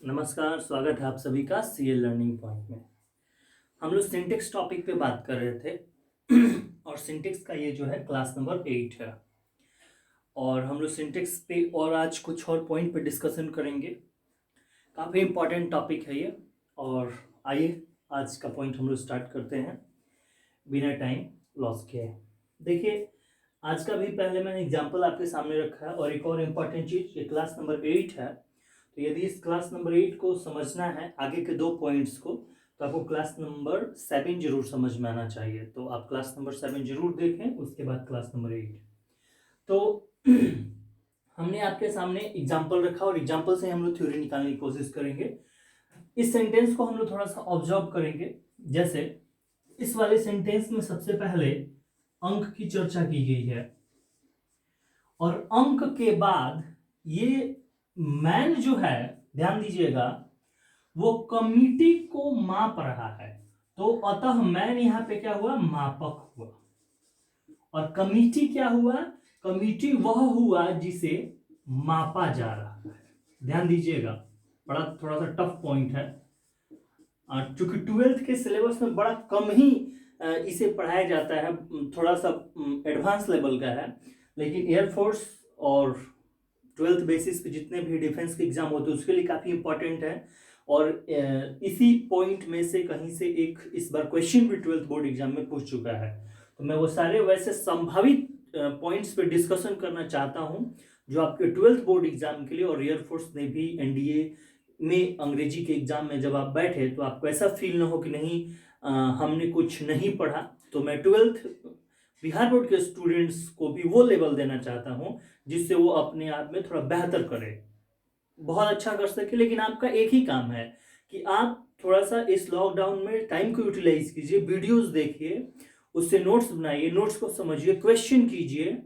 नमस्कार, स्वागत है आप सभी का सीएल लर्निंग पॉइंट में। हम लोग सिंटेक्स टॉपिक पे बात कर रहे थे और सिंटेक्स का ये जो है क्लास नंबर 8 है और हम लोग सिंटेक्स पे और आज कुछ और पॉइंट पे डिस्कशन करेंगे। काफ़ी इम्पोर्टेंट टॉपिक है ये और आइए आज का पॉइंट हम लोग स्टार्ट करते हैं बिना टाइम लॉस किए। देखिए, आज का भी पहले मैंने एग्जाम्पल आपके सामने रखा है और एक और इम्पॉर्टेंट चीज़, ये क्लास नंबर 8 है। तो यदि इस क्लास नंबर 8 को समझना है, आगे के 2 पॉइंट्स को, तो आपको क्लास नंबर 7 जरूर समझ में आना चाहिए। तो आप क्लास नंबर 7 जरूर देखें, उसके बाद क्लास नंबर 8। तो हमने आपके सामने एग्जाम्पल रखा और एग्जाम्पल से हम लोग थ्योरी निकालने की कोशिश करेंगे। इस सेंटेंस को हम लोग थोड़ा सा ऑब्जर्व करेंगे। जैसे इस वाले सेंटेंस में सबसे पहले अंक की चर्चा की गई है और अंक के बाद ये मैन जो है, ध्यान दीजिएगा, वो कमिटी को माप रहा है। तो अतः मैन यहां पे क्या हुआ? मापक हुआ। और कमिटी क्या हुआ? कमिटी वह हुआ जिसे मापा जा रहा है। ध्यान दीजिएगा, बड़ा थोड़ा सा टफ पॉइंट है। चूंकि 12th के सिलेबस में बड़ा कम ही इसे पढ़ाया जाता है, थोड़ा सा एडवांस लेवल का है, लेकिन एयरफोर्स और 12th बेसिस पे जितने भी डिफेंस के एग्जाम होते हैं उसके लिए काफ़ी इंपॉर्टेंट है। और इसी पॉइंट में से कहीं से एक इस बार क्वेश्चन भी 12th बोर्ड एग्जाम में पूछ चुका है। तो मैं वो सारे वैसे संभावित पॉइंट्स पे डिस्कशन करना चाहता हूँ जो आपके 12th बोर्ड एग्जाम के लिए और एयरफोर्स नेवी एनडीए में अंग्रेजी के एग्जाम में जब आप बैठे तो आपको ऐसा फील ना हो कि नहीं हमने कुछ नहीं पढ़ा। तो मैं 12th बिहार बोर्ड के स्टूडेंट्स को भी वो लेवल देना चाहता हूँ जिससे वो अपने आप में थोड़ा बेहतर करे, बहुत अच्छा कर सके। लेकिन आपका एक ही काम है कि आप थोड़ा सा इस लॉकडाउन में टाइम को यूटिलाइज कीजिए, वीडियोस देखिए, उससे नोट्स बनाइए, नोट्स को समझिए, क्वेश्चन कीजिए,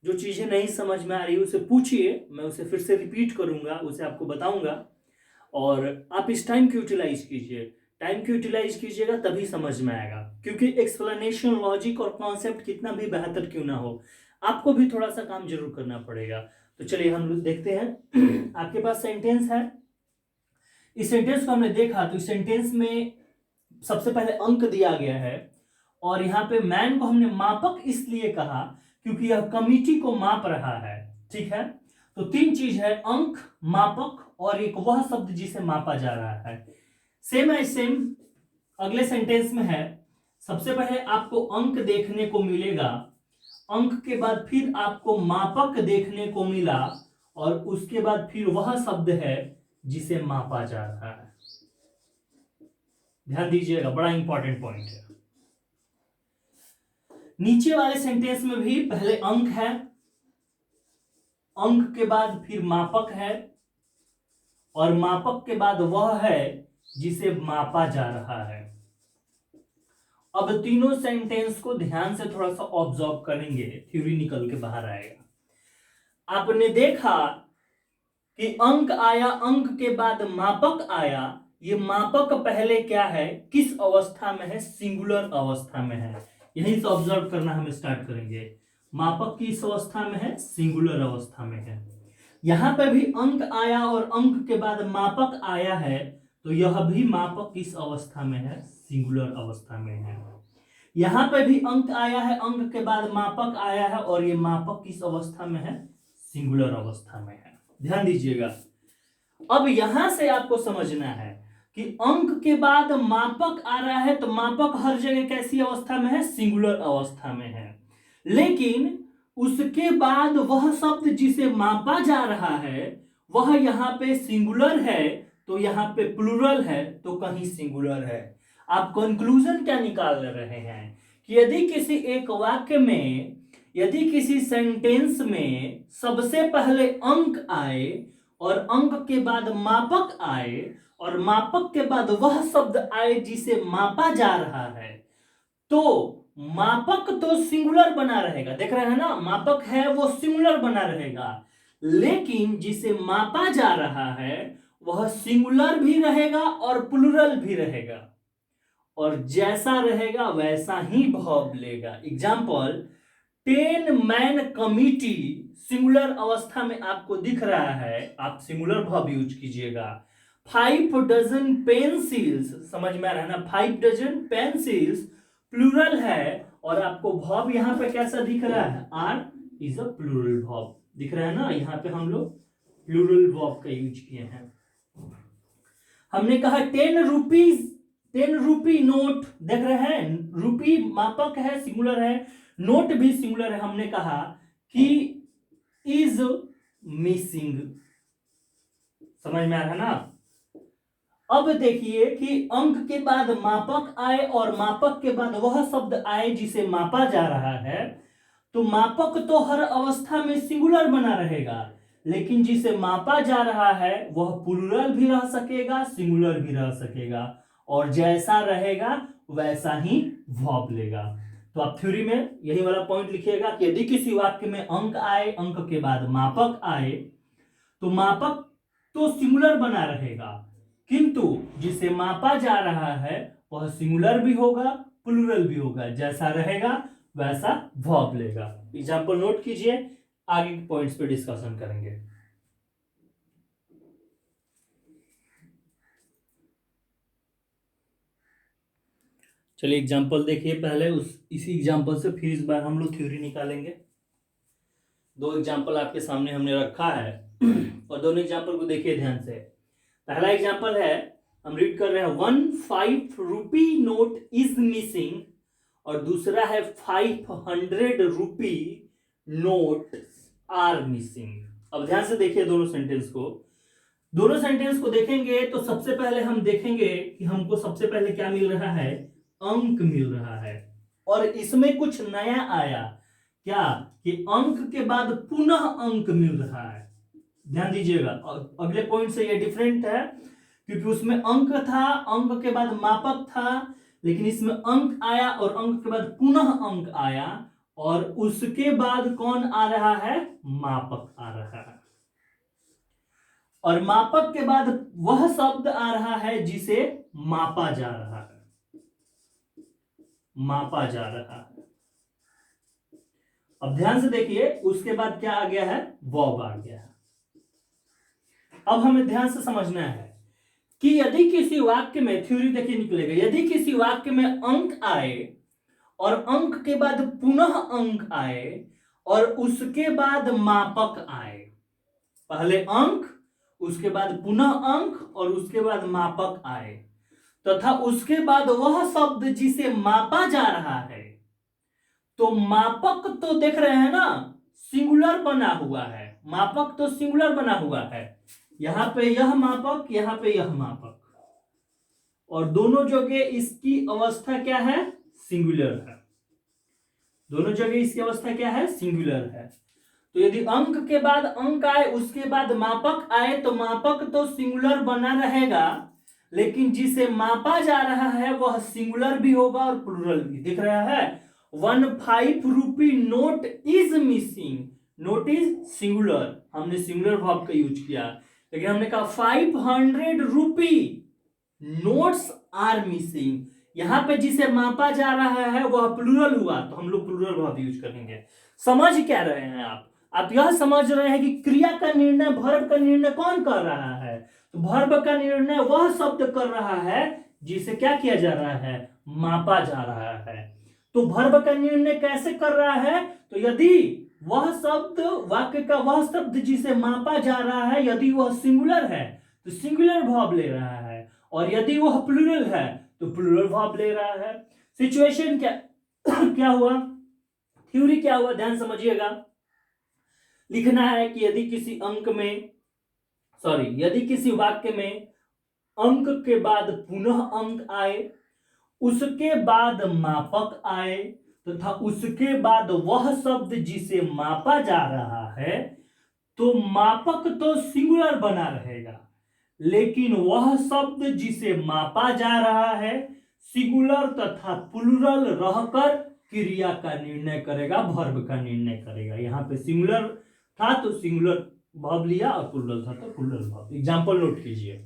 जो चीज़ें नहीं समझ में आ रही उसे पूछिए, मैं उसे फिर से रिपीट करूंगा, उसे आपको बताऊंगा। और आप इस टाइम को यूटिलाइज कीजिए, टाइम को यूटिलाइज कीजिएगा तभी समझ में आएगा। क्योंकि एक्सप्लेनेशन, लॉजिक और कॉन्सेप्ट कितना भी बेहतर क्यों ना हो, आपको भी थोड़ा सा काम जरूर करना पड़ेगा। तो चलिए हम लोग देखते हैं। आपके पास सेंटेंस है, इस सेंटेंस को हमने देखा तो इस सेंटेंस में सबसे पहले अंक दिया गया है और यहाँ पे मैन को हमने मापक इसलिए कहा क्योंकि यह कमिटी को माप रहा है। ठीक है, तो 3 चीज है, अंक, मापक और एक वह शब्द जिसे मापा जा रहा है। सेम है, सेम अगले सेंटेंस में है। सबसे पहले आपको अंक देखने को मिलेगा, अंक के बाद फिर आपको मापक देखने को मिला और उसके बाद फिर वह शब्द है जिसे मापा जा रहा है। ध्यान दीजिएगा, बड़ा इंपॉर्टेंट पॉइंट है। नीचे वाले सेंटेंस में भी पहले अंक है, अंक के बाद फिर मापक है और मापक के बाद वह है जिसे मापा जा रहा है। अब तीनों सेंटेंस को ध्यान से थोड़ा सा ऑब्जर्व करेंगे, थ्योरी निकल के बाहर आएगा। आपने देखा कि अंक आया, अंक के बाद मापक आया। ये मापक पहले क्या है, किस अवस्था में है? सिंगुलर अवस्था में है। यहीं से ऑब्जर्व करना हम स्टार्ट करेंगे। मापक किस अवस्था में है? सिंगुलर अवस्था में है। यहां पे भी अंक आया और अंक के बाद मापक आया है, तो यह भी मापक किस अवस्था में है? सिंगुलर अवस्था में है। यहां पे भी अंक आया है, अंक के बाद मापक आया है और ये मापक किस अवस्था में है? सिंगुलर अवस्था में है। ध्यान दीजिएगा, अब यहां से आपको समझना है कि अंक के बाद मापक आ रहा है तो मापक हर जगह कैसी अवस्था में है? सिंगुलर अवस्था में है। लेकिन उसके बाद वह शब्द जिसे मापा जा रहा है वह यहां पे सिंगुलर है, तो यहां पे प्लूरल है, तो कहीं सिंगुलर है। आप कंक्लूजन क्या निकाल रहे हैं कि यदि किसी एक वाक्य में, यदि किसी सेंटेंस में सबसे पहले अंक आए और अंक के बाद मापक आए और मापक के बाद वह शब्द आए जिसे मापा जा रहा है, तो मापक तो सिंगुलर बना रहेगा। देख रहे हैं ना, मापक है वो सिंगुलर बना रहेगा, लेकिन जिसे मापा जा रहा है वह सिंगुलर भी रहेगा और प्लूरल भी रहेगा, और जैसा रहेगा वैसा ही भाव लेगा। एग्जाम्पल, 10 मैन कमिटी सिंगुलर अवस्था में आपको दिख रहा है, आप सिंगुलर भाव यूज कीजिएगा। 5 डजन पेंसिल्स, समझ में आ रहा है ना, 5 डजन पेंसिल्स प्लूरल है, और आपको वर्ब यहाँ पे कैसा दिख रहा है, are is a plural verb दिख रहा है ना, यहाँ पे हम लोग प्लूरल वर्ब का यूज किए हैं। हमने कहा 10 रूपी नोट, देख रहे हैं रूपी मापक है, सिंगुलर है, नोट भी सिंगुलर है। हमने कहा कि इज मिसिंग, समझ में आ रहा है ना। अब देखिए कि अंक के बाद मापक आए और मापक के बाद वह शब्द आए जिसे मापा जा रहा है, तो मापक तो हर अवस्था में सिंगुलर बना रहेगा, लेकिन जिसे मापा जा रहा है वह प्लूरल भी रह सकेगा, सिंगुलर भी रह सकेगा, और जैसा रहेगा वैसा ही वर्ब लेगा। तो आप थ्योरी में यही वाला पॉइंट लिखिएगा कि यदि किसी वाक्य में अंक आए, अंक के बाद मापक आए, तो मापक तो सिंगुलर बना रहेगा, किंतु जिसे मापा जा रहा है वह सिंगुलर भी होगा, प्लूरल भी होगा, जैसा रहेगा वैसा वर्ब लेगा। एग्जाम्पल नोट कीजिए, आगे के पॉइंट्स पे डिस्कशन करेंगे। चलिए एग्जाम्पल देखिए पहले, इसी एग्जाम्पल से फिर इस बार हम लोग थ्योरी निकालेंगे। दो एग्जाम्पल आपके सामने हमने रखा है और दोनों एग्जाम्पल को देखिए ध्यान से। पहला एग्जाम्पल है, हम रीड कर रहे हैं 1 5 रूपी नोट इज मिसिंग, और दूसरा है 500 रूपी नोट आर मिसिंग। अब ध्यान से देखिए दोनों सेंटेंस को, दोनों सेंटेंस को देखेंगे तो सबसे पहले हम देखेंगे कि हमको सबसे पहले क्या मिल रहा है, अंक मिल रहा है, और इसमें कुछ नया आया, क्या कि अंक के बाद पुनः अंक मिल रहा है। ध्यान दीजिएगा, अगले पॉइंट से ये डिफरेंट है, क्योंकि उसमें अंक था, अंक के बाद मापक था, लेकिन इसमें अंक आया और अंक के बाद पुनः अंक आया, और उसके बाद कौन आ रहा है, मापक आ रहा है, और मापक के बाद वह शब्द आ रहा है जिसे मापा जा रहा है, मापा जा रहा है। अब ध्यान से देखिए, उसके बाद क्या आ गया है, वर्ब आ गया है। अब हमें ध्यान से समझना है कि यदि किसी वाक्य में, थ्योरी देखिए निकलेगा, यदि किसी वाक्य में अंक आए और अंक के बाद पुनः अंक आए और उसके बाद मापक आए, पहले अंक उसके बाद पुनः अंक और उसके बाद मापक आए, तथा उसके बाद वह शब्द जिसे मापा जा रहा है, तो मापक तो देख रहे हैं ना सिंगुलर बना हुआ है, मापक तो सिंगुलर बना हुआ है, यहां पे यह मापक, यहां पे यह मापक, और दोनों जगह इसकी अवस्था क्या है, सिंगुलर है, दोनों जगह इसकी अवस्था क्या है, सिंगुलर है। तो यदि अंक के बाद अंक आए उसके बाद मापक आए, तो मापक तो सिंगुलर बना रहेगा, लेकिन जिसे मापा जा रहा है वह सिंगुलर भी होगा और प्लूरल भी। दिख रहा है 1 5 rupee note is missing, note is singular, हमने सिंगुलर वर्ब का यूज किया, लेकिन हमने कहा 500 रूपी नोट्स आर मिसिंग, यहां पे जिसे मापा जा रहा है वह प्लूरल हुआ, तो हम लोग प्लूरल वर्ब यूज करेंगे। समझ क्या रहे हैं आप यह समझ रहे हैं कि क्रिया का निर्णय, वर्ब का निर्णय कौन कर रहा है, तो वर्ब का निर्णय वह शब्द कर रहा है जिसे क्या किया जा रहा है, मापा जा रहा है। तो वर्ब का निर्णय कैसे कर रहा है, तो यदि वह शब्द, वाक्य का वह शब्द जिसे मापा जा रहा है, यदि वह सिंगुलर है तो सिंगुलर वर्ब ले रहा है, और यदि वह प्लूरल है तो प्लूरल वर्ब ले रहा है। सिचुएशन क्या क्या हुआ, थ्योरी क्या हुआ, ध्यान समझिएगा। लिखना है कि यदि किसी अंक में, यदि किसी वाक्य में अंक के बाद पुनः अंक आए, उसके बाद मापक आए, तथा उसके बाद वह शब्द जिसे मापा जा रहा है, तो मापक तो सिंगुलर बना रहेगा, लेकिन वह शब्द जिसे मापा जा रहा है सिंगुलर तथा प्लूरल रहकर क्रिया का निर्णय करेगा, वर्ब का निर्णय करेगा। यहां पे सिंगुलर था तो सिंगुलर वर्ब लिया, और प्लूरल था तो प्लूरल वर्ब। एग्जांपल नोट कीजिए,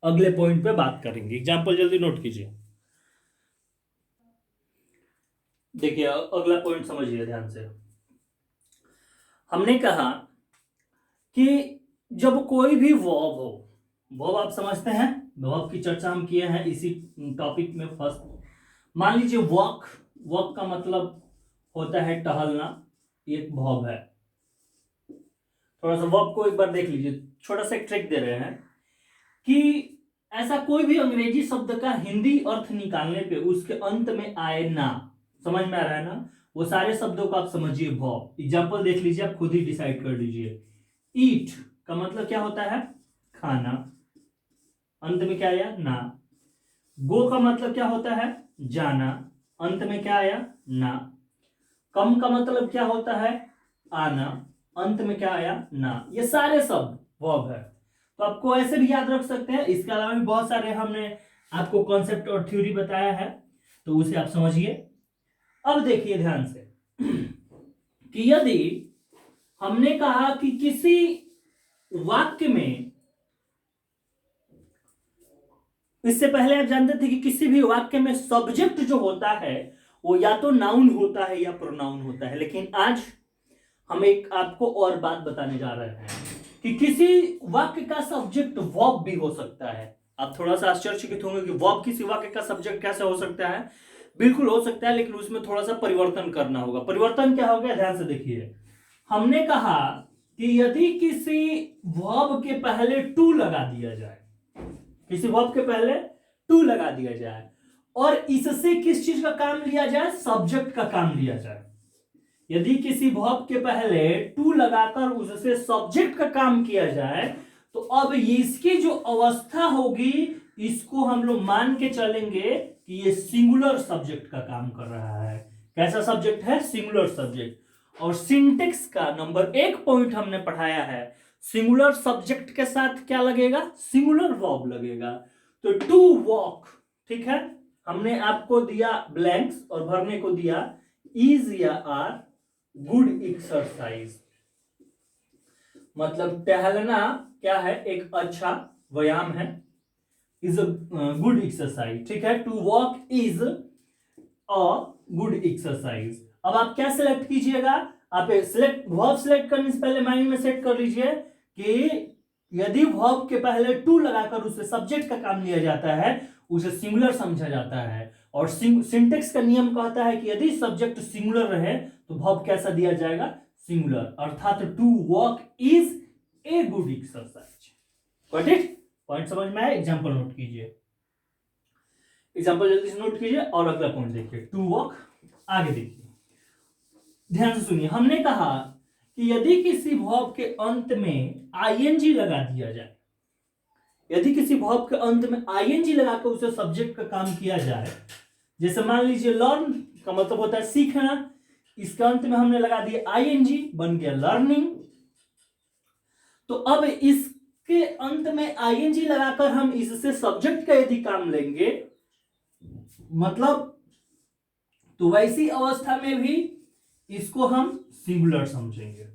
अगले पॉइंट पे बात करेंगे। एग्जांपल जल्दी नोट कीजिए। देखिए अगला पॉइंट समझिए ध्यान से। हमने कहा कि जब कोई भी वर्ब हो, वर्ब आप समझते हैं, वर्ब की चर्चा हम किए हैं इसी टॉपिक में फर्स्ट। मान लीजिए वॉक, वॉक का मतलब होता है टहलना, एक वर्ब है। थोड़ा सा वर्ब को एक बार देख लीजिए, छोटा सा एक ट्रिक दे रहे हैं कि ऐसा कोई भी अंग्रेजी शब्द का हिंदी अर्थ निकालने पे उसके अंत में आए ना, समझ में आ रहा है ना, वो सारे शब्दों को आप समझिए वर्ब। एग्जांपल देख लीजिए, आप खुद ही डिसाइड कर लीजिए। ईट का मतलब क्या होता है, खाना, अंत में क्या आया, ना। गो का मतलब क्या होता है, जाना, अंत में क्या आया, ना। कम का मतलब क्या होता है, आना, अंत में क्या आया, ना। ये सारे शब्द वर्ब है। तो आपको ऐसे भी याद रख सकते हैं, इसके अलावा भी बहुत सारे हमने आपको कॉन्सेप्ट और थ्योरी बताया है, तो उसे आप समझिए। अब देखिए ध्यान से कि यदि हमने कहा कि किसी वाक्य में, इससे पहले आप जानते थे कि किसी भी वाक्य में सब्जेक्ट जो होता है वो या तो नाउन होता है या प्रोनाउन होता है, लेकिन आज हम एक आपको और बात बताने जा रहे हैं कि किसी वाक्य का सब्जेक्ट वर्ब भी हो सकता है। आप थोड़ा सा आश्चर्यचकित होंगे कि वर्ब किसी वाक्य का सब्जेक्ट कैसे हो सकता है। बिल्कुल हो सकता है, लेकिन उसमें थोड़ा सा परिवर्तन करना होगा। परिवर्तन क्या हो गया, ध्यान से देखिए। हमने कहा कि यदि किसी वर्ब के पहले टू लगा दिया जाए, किसी वर्ब के पहले टू लगा दिया जाए और इससे किस चीज का काम लिया जाए, सब्जेक्ट का काम लिया जाए। यदि किसी वर्ब के पहले टू लगाकर उससे सब्जेक्ट का काम किया जाए, तो अब इसकी जो अवस्था होगी इसको हम लोग मान के चलेंगे कि ये सिंगुलर सब्जेक्ट का काम कर रहा है। कैसा सब्जेक्ट है, सिंगुलर सब्जेक्ट। और सिंटेक्स का नंबर 1 पॉइंट हमने पढ़ाया है, सिंगुलर सब्जेक्ट के साथ क्या लगेगा, सिंगुलर वर्ब लगेगा। तो टू वॉक, ठीक है, हमने आपको दिया ब्लैंक्स और भरने को दिया इज या आर, गुड एक्सरसाइज। मतलब टहलना क्या है, एक अच्छा व्यायाम है, इज अ गुड एक्सरसाइज, ठीक है। To walk is a good exercise. अब आप क्या सिलेक्ट कीजिएगा, आप सिलेक्ट वर्ब सिलेक्ट करने से पहले माइंड में सेट कर लीजिए कि यदि वर्ब के पहले टू लगाकर उसे सब्जेक्ट का काम लिया जाता है उसे सिंगुलर समझा जाता है। और सिंटेक्स का नियम कहता है कि यदि सब्जेक्ट सिंगुलर रहे तो वर्ब कैसा दिया जाएगा, सिंगुलर। अर्थात to walk is a good exercise. Got it, point समझ में आया। एग्जांपल नोट कीजिए, एग्जांपल जल्दी से नोट कीजिए और अगला पॉइंट देखिए, टू वॉक। आगे देखिए, ध्यान से सुनिए। हमने कहा कि यदि किसी वर्ब के अंत में आईएनजी लगा दिया जाए, यदि किसी वर्ब के अंत में आईएनजी लगाकर उसे सब्जेक्ट का काम किया जाए, जैसे मान लीजिए लर्न का मतलब होता है सीखना, इसके अंत में हमने लगा दिया आईएनजी, बन गया लर्निंग। तो अब इसके अंत में आईएनजी लगाकर हम इससे सब्जेक्ट का यदि काम लेंगे, मतलब तो वैसी अवस्था में भी इसको हम सिंगुलर समझेंगे।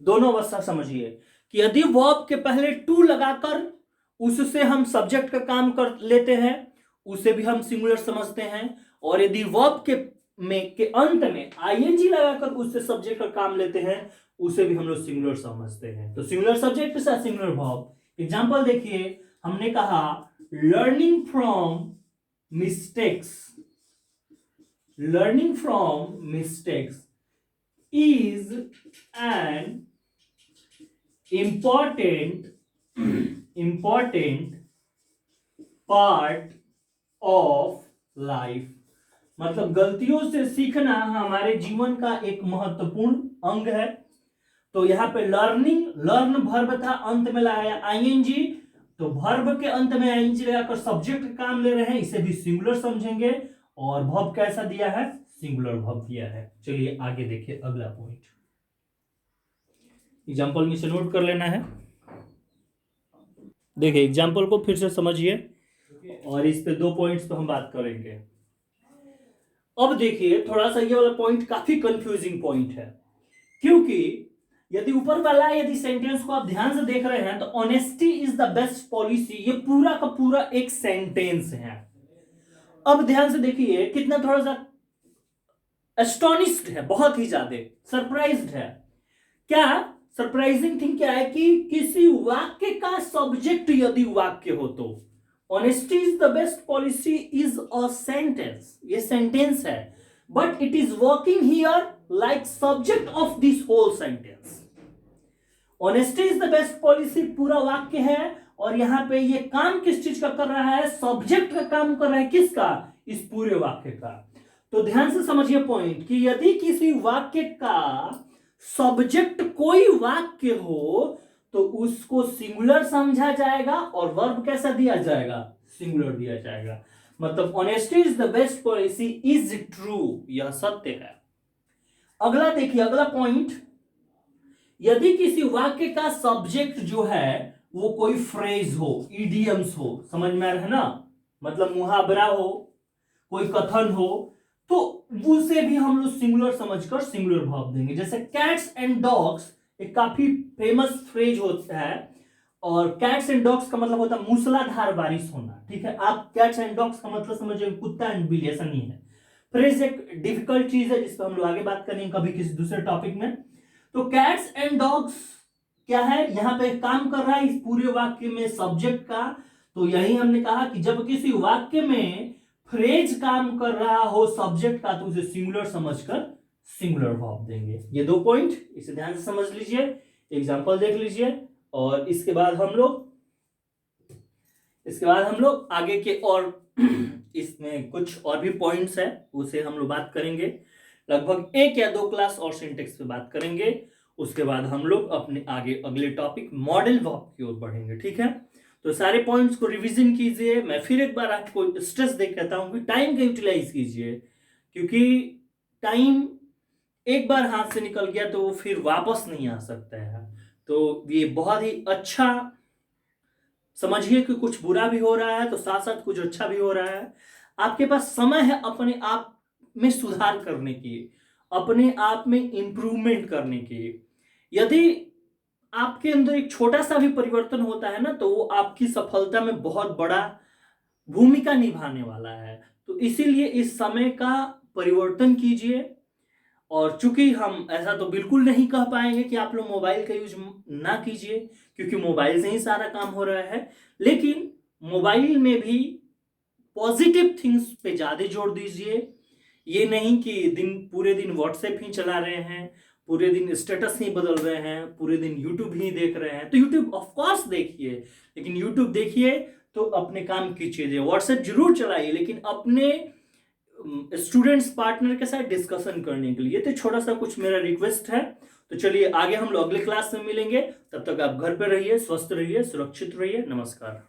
दोनों अवस्था समझिए कि यदि वर्ब के पहले टू लगाकर उससे हम सब्जेक्ट का काम कर लेते हैं उसे भी हम सिंगुलर समझते हैं, और यदि वर्ब के अंत में आईएनजी लगाकर उससे सब्जेक्ट का काम लेते हैं उसे भी हम लोग सिंगुलर समझते हैं। तो सिंगुलर सब्जेक्ट के साथ सिंगुलर वर्ब। एग्जांपल देखिए, हमने कहा learning from mistakes, learning from mistakes is an important part of life। मतलब गलतियों से सीखना हमारे जीवन का एक महत्वपूर्ण अंग है। तो यहां पे लर्निंग, लर्न वर्ब था, अंत में लगाया आईएनजी, तो वर्ब के अंत में आईएनजी लगाकर सब्जेक्ट का काम ले रहे हैं, इसे भी सिंगुलर समझेंगे। और वर्ब कैसा दिया है, सिंगुलर वर्ब दिया है। चलिए आगे देखिए अगला पॉइंट, एग्जांपल में से नोट कर लेना है। देखिए एग्जांपल को फिर से समझिए और इस पे 2 पॉइंट्स पे हम बात करेंगे। अब देखिए थोड़ा सा ये वाला पॉइंट काफी कंफ्यूजिंग पॉइंट है, क्योंकि यदि ऊपर वाला यदि सेंटेंस को आप ध्यान से देख रहे हैं तो honesty is the best policy, ये पूरा का पूरा एक सेंटेंस है। अब ध्यान से देखिए कितना थोड़ा सा एस्टोनिश्ड है, बहुत ही ज्यादा सरप्राइज्ड है। क्या सरप्राइजिंग थिंग क्या है कि किसी वाक्य का सब्जेक्ट यदि वाक्य हो तो honesty is the best policy is a sentence, ये सेंटेंस है, but it is working here like subject of this whole sentence. Honesty is the best policy पूरा वाक्य है और यहां पे ये काम किस चीज का कर रहा है, सब्जेक्ट का काम कर रहा है, किसका, इस पूरे वाक्य का। तो ध्यान से समझिए पॉइंट कि यदि किसी वाक्य का सब्जेक्ट कोई वाक्य हो तो उसको सिंगुलर समझा जाएगा और वर्ब कैसा दिया जाएगा, सिंगुलर दिया जाएगा। मतलब honesty is the best policy is true, यह सत्य है। अगला देखिए, अगला पॉइंट, यदि किसी वाक्य का सब्जेक्ट जो है वो कोई फ्रेज हो, इडियम्स हो, समझ में आ रहा है ना, मतलब मुहावरा हो, कोई कथन हो, तो उसे भी हम लोग सिंगुलर समझकर सिंगुलर भाव देंगे। जैसे कैट्स एंड डॉग्स एक काफी फेमस फ्रेज होता है, और कैट्स एंड डॉग्स का मतलब होता है मूसलाधार बारिश होना, ठीक है। आप कैट्स एंड डॉग्स का मतलब समझिए कुत्ता एंड बिल्ली, ऐसा नहीं है। फ्रेज एक डिफिकल्ट चीज है जिस पर हम लोग आगे बात करेंगे कभी किसी दूसरे टॉपिक में। तो कैट्स एंड डॉग्स क्या है, यहां पे काम कर रहा है इस पूरे वाक्य में सब्जेक्ट का। तो यही हमने कहा कि जब किसी वाक्य में फ्रेज काम कर रहा हो सब्जेक्ट का तो उसे सिंगुलर समझकर सिंगुलर वर्ब देंगे। ये दो पॉइंट इसे ध्यान से समझ लीजिए, एग्जांपल देख लीजिए, और इसके बाद हम लोग आगे के और इसमें कुछ और भी पॉइंट्स है उसे हम लोग बात करेंगे। लगभग 1 या 2 क्लास और सिंटेक्स पे बात करेंगे। उसके बाद हम लोग अपने आगे अगले टॉपिक मॉडल वर्ब की ओर बढ़ेंगे, ठीक है। तो सारे पॉइंट्स को रिवीजन कीजिए। मैं फिर एक बार आपको स्ट्रेस दे कहता हूं कि टाइम का यूटिलाइज कीजिए, क्योंकि टाइम एक बार हाथ से निकल गया तो वो फिर वापस नहीं आ सकता है। तो ये बहुत ही अच्छा समझिए कि कुछ बुरा भी हो रहा है तो साथ साथ कुछ अच्छा भी हो रहा है। आपके पास समय है अपने आप में सुधार करने की, अपने आप में इंप्रूवमेंट करने की। यदि आपके अंदर एक छोटा सा भी परिवर्तन होता है ना तो वो आपकी सफलता में बहुत बड़ा भूमिका निभाने वाला है। तो इसीलिए इस समय का परिवर्तन कीजिए। और चूंकि हम ऐसा तो बिल्कुल नहीं कह पाएंगे कि आप लोग मोबाइल का यूज ना कीजिए, क्योंकि मोबाइल से ही सारा काम हो रहा है, लेकिन मोबाइल में भी पॉजिटिव थिंग्स पे ज्यादा जोर दीजिए। ये नहीं कि पूरे दिन व्हाट्सएप ही चला रहे हैं, पूरे दिन स्टेटस ही बदल रहे हैं, पूरे दिन यूट्यूब ही देख रहे हैं। तो यूट्यूब ऑफ कोर्स देखिए, लेकिन यूट्यूब देखिए तो अपने काम की चीजें, व्हाट्सएप जरूर चलाइए लेकिन अपने स्टूडेंट्स पार्टनर के साथ डिस्कशन करने के लिए। तो छोटा सा कुछ मेरा रिक्वेस्ट है। तो चलिए आगे हम लोग अगले क्लास में मिलेंगे, तब तक आप घर पे रहिए, स्वस्थ रहिए, सुरक्षित रहिए। नमस्कार।